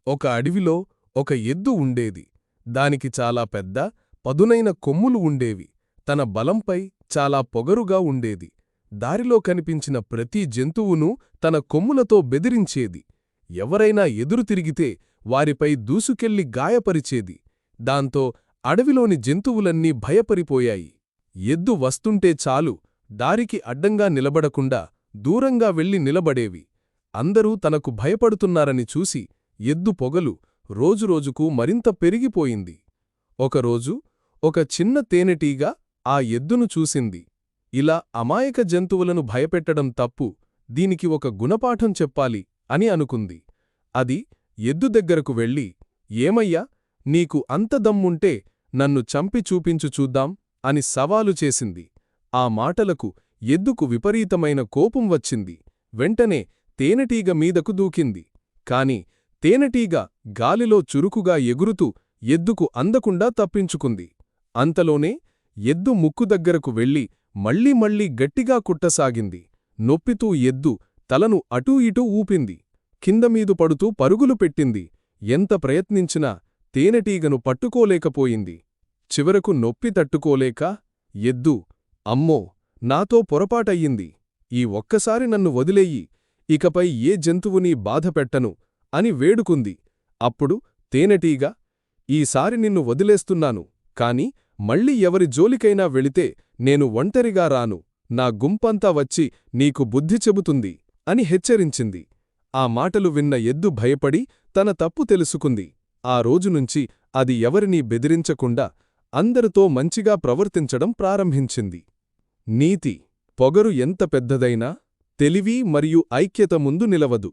ఒక అడవిలో ఒక ఎద్దు ఉండేది. దానికి చాలా పెద్ద, పదునైన కొమ్ములు ఉండేవి. తన బలంపై చాలా పొగరుగా ఉండేది. దారిలో కనిపించిన ప్రతి జంతువునూ తన కొమ్ములతో బెదిరించేది. ఎవరైనా ఎదురు తిరిగితే వారిపై దూసుకెళ్లి గాయపరిచేది. దాంతో అడవిలోని జంతువులన్నీ భయపడిపోయాయి. ఎద్దు వస్తుంటే చాలు, దారికి అడ్డంగా నిలబడకుండా దూరంగా వెళ్లి నిలబడేవి. అందరూ తనకు భయపడుతున్నారని చూసి ఎద్దు పొగలు రోజురోజుకు మరింత పెరిగిపోయింది. ఒకరోజు ఒక చిన్న తేనెటీగ ఆ ఎద్దును చూసింది. ఇలా అమాయక జంతువులను భయపెట్టడం తప్పు, దీనికి ఒక గుణపాఠం చెప్పాలి అని అనుకుంది. అది ఎద్దు దగ్గరకు వెళ్ళి, ఏమయ్యా, నీకు అంత దమ్ముంటే నన్ను చంపి చూపించు చూద్దాం అని సవాలు చేసింది. ఆ మాటలకు ఎద్దుకు విపరీతమైన కోపం వచ్చింది. వెంటనే తేనెటీగ మీదకు దూకింది. కాని తేనెటీగ గాలిలో చురుకుగా ఎగురుతూ ఎద్దుకు అందకుండా తప్పించుకుంది. అంతలోనే ఎద్దు ముక్కు దగ్గరకు వెళ్ళి మళ్ళీ మళ్ళీ గట్టిగా కుట్టసాగింది. నొప్పితూ ఎద్దు తలను అటూ ఇటూ ఊపింది. కిందమీదు పడుతూ పరుగులు పెట్టింది. ఎంత ప్రయత్నించినా తేనెటీగను పట్టుకోలేకపోయింది. చివరకు నొప్పి తట్టుకోలేక ఎద్దు, అమ్మో, నాతో పొరపాటయ్యింది. ఈ ఒక్కసారి నన్ను వదిలేయి, ఇకపై ఏ జంతువునీ బాధపెట్టను అని వేడుకుంది. అప్పుడు తేనెటీగ, ఈసారి నిన్ను వదిలేస్తున్నాను, కాని మళ్ళీ ఎవరి జోలికైనా వెళితే నేను ఒంటరిగా రాను, నా గుంపంతా వచ్చి నీకు బుద్ధి చెబుతుంది అని హెచ్చరించింది. ఆ మాటలు విన్న ఎద్దు భయపడి తన తప్పు తెలుసుకుంది. ఆ రోజునుంచి అది ఎవరినీ బెదిరించకుండా అందరితో మంచిగా ప్రవర్తించడం ప్రారంభించింది. నీతి: పొగరు ఎంత పెద్దదైనా తెలివి మరియు ఐక్యత ముందు నిలవదు.